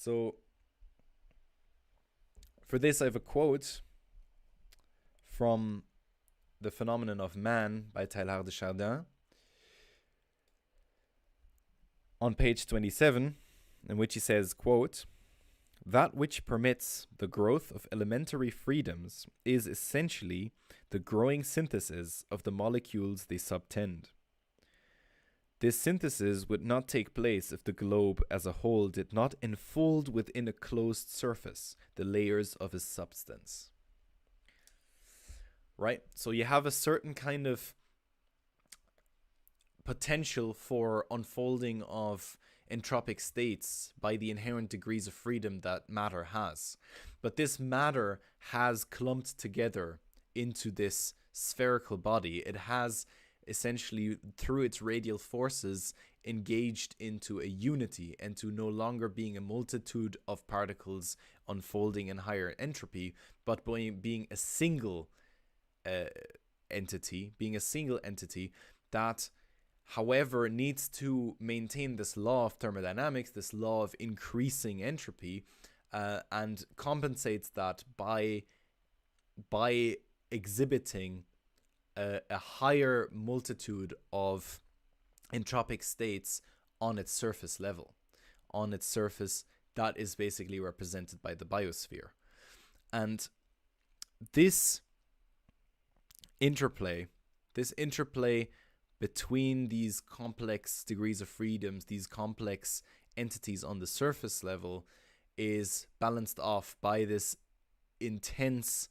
So for this, I have a quote from The Phenomenon of Man by Teilhard de Chardin on page 27, in which he says, quote, "That which permits the growth of elementary freedoms is essentially the growing synthesis of the molecules they subtend. This synthesis would not take place if the globe as a whole did not enfold within a closed surface the layers of its substance." Right? So you have a certain kind of potential for unfolding of entropic states by the inherent degrees of freedom that matter has. But this matter has clumped together into this spherical body. It has essentially, through its radial forces, engaged into a unity and to no longer being a multitude of particles unfolding in higher entropy, but being a single entity, that, however, needs to maintain this law of thermodynamics, this law of increasing entropy, and compensates that by exhibiting a higher multitude of entropic states on its surface level, on its surface that is basically represented by the biosphere. And this interplay between these complex degrees of freedoms, these complex entities on the surface level, is balanced off by this intense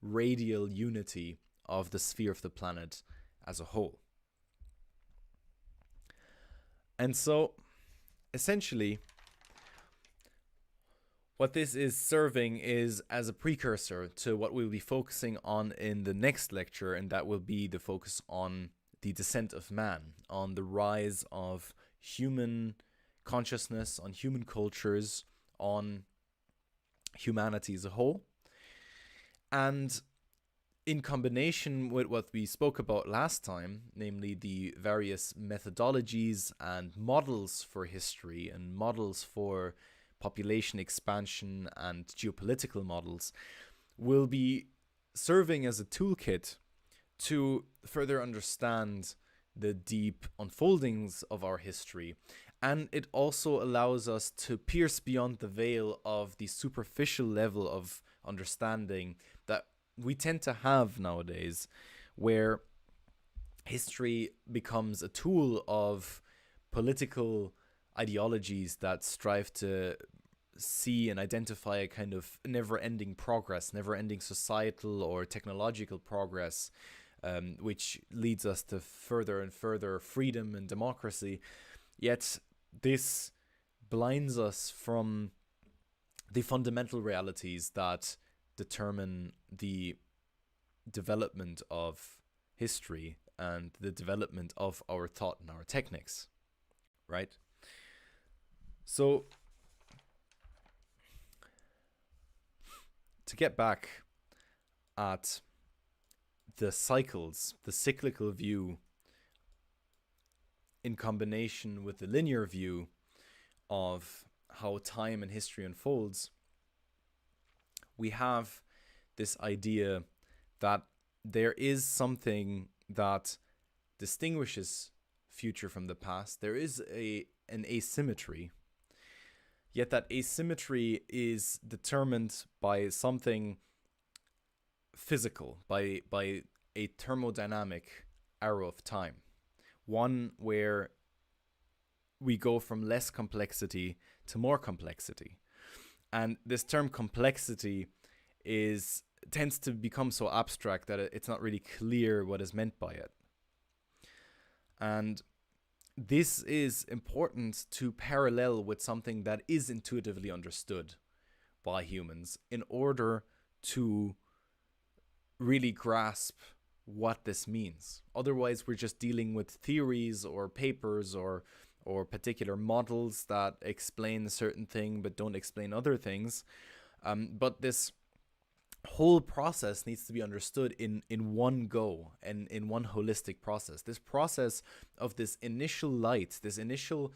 radial unity of the sphere of the planet as a whole. And so, essentially, what this is serving is as a precursor to what we'll be focusing on in the next lecture, and that will be the focus on the descent of man, on the rise of human consciousness, on human cultures, on humanity as a whole. And in combination with what we spoke about last time, namely the various methodologies and models for history and models for population expansion and geopolitical models, will be serving as a toolkit to further understand the deep unfoldings of our history. And it also allows us to pierce beyond the veil of the superficial level of understanding that we tend to have nowadays, where history becomes a tool of political ideologies that strive to see and identify a kind of never-ending progress, never-ending societal or technological progress, which leads us to further and further freedom and democracy. Yet this blinds us from the fundamental realities that determine the development of history and the development of our thought and our techniques, right? So, to get back at the cycles, the cyclical view in combination with the linear view of how time and history unfolds, we have this idea that there is something that distinguishes future from the past. There is an asymmetry, yet that asymmetry is determined by something physical, by a thermodynamic arrow of time, one where we go from less complexity to more complexity. And this term complexity tends to become so abstract that it's not really clear what is meant by it. And this is important to parallel with something that is intuitively understood by humans in order to really grasp what this means. Otherwise, we're just dealing with theories or papers or particular models that explain a certain thing but don't explain other things. But this whole process needs to be understood in one go and in one holistic process. This process of this initial light, this initial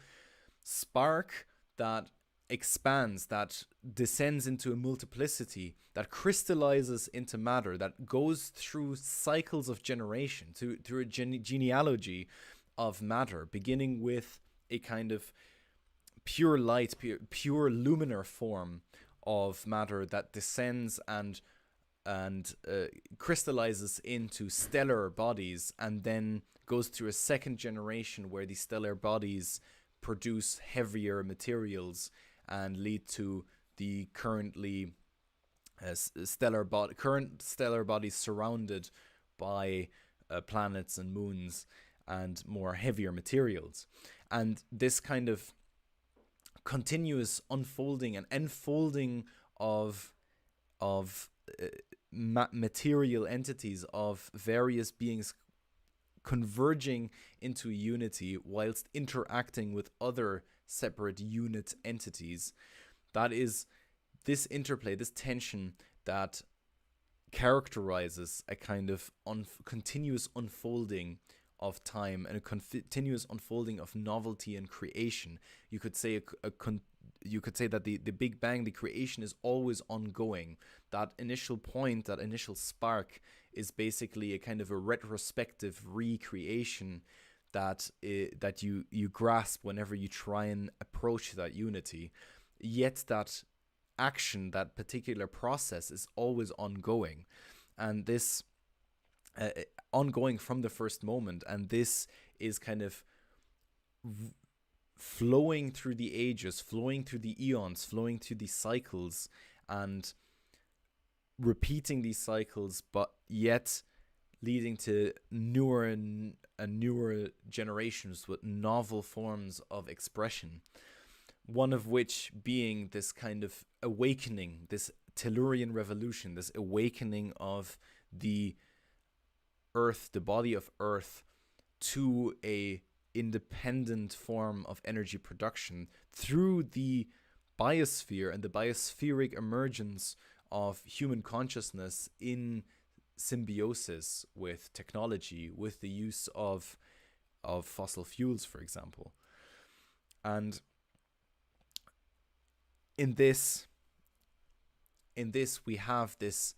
spark that expands, that descends into a multiplicity, that crystallizes into matter, that goes through cycles of generation, through a genealogy of matter, beginning with a kind of pure light, pure luminar form of matter that descends and crystallizes into stellar bodies, and then goes through a second generation where these stellar bodies produce heavier materials and lead to the current stellar bodies surrounded by planets and moons and more heavier materials. And this kind of continuous unfolding and enfolding of material entities, of various beings converging into unity whilst interacting with other separate unit entities. That is this interplay, this tension that characterizes a kind of continuous unfolding of time and a continuous unfolding of novelty and creation. You could say you could say that the Big Bang, the creation, is always ongoing. That initial point, that initial spark, is basically a kind of a retrospective recreation that you grasp whenever you try and approach that unity. Yet that action, that particular process, is always ongoing, and this ongoing from the first moment, and this is kind of flowing through the ages, flowing through the eons, flowing through the cycles, and repeating these cycles, but yet leading to newer and newer generations with novel forms of expression. One of which being this kind of awakening, this Tellurian revolution, this awakening of the Earth, the body of Earth, to a independent form of energy production through the biosphere and the biospheric emergence of human consciousness in symbiosis with technology, with the use of fossil fuels, for example. And in this we have this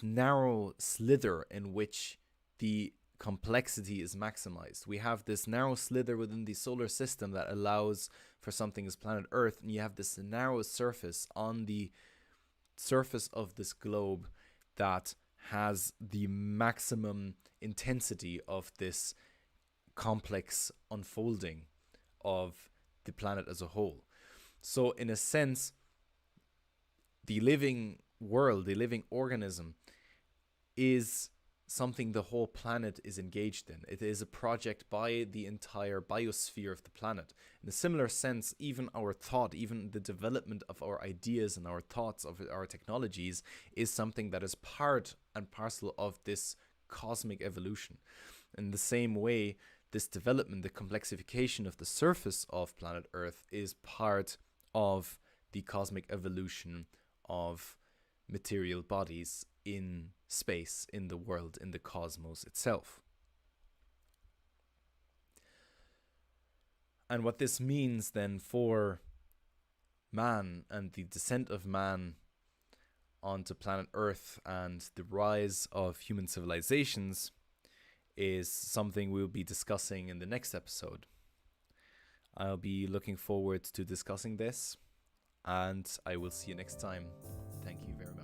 narrow slither in which the complexity is maximized. We have this narrow slither within the solar system that allows for something as planet Earth, and you have this narrow surface on the surface of this globe that has the maximum intensity of this complex unfolding of the planet as a whole. So in a sense, the living world, the living organism, is something the whole planet is engaged in. It is a project by the entire biosphere of the planet. In a similar sense, even our thought, even the development of our ideas and our thoughts, of our technologies, is something that is part and parcel of this cosmic evolution. In the same way, this development, the complexification of the surface of planet Earth, is part of the cosmic evolution of material bodies in space, in the world, in the cosmos itself. And what this means then for man and the descent of man onto planet Earth and the rise of human civilizations is something we'll be discussing in the next episode. I'll be looking forward to discussing this, and I will see you next time. Thank you very much.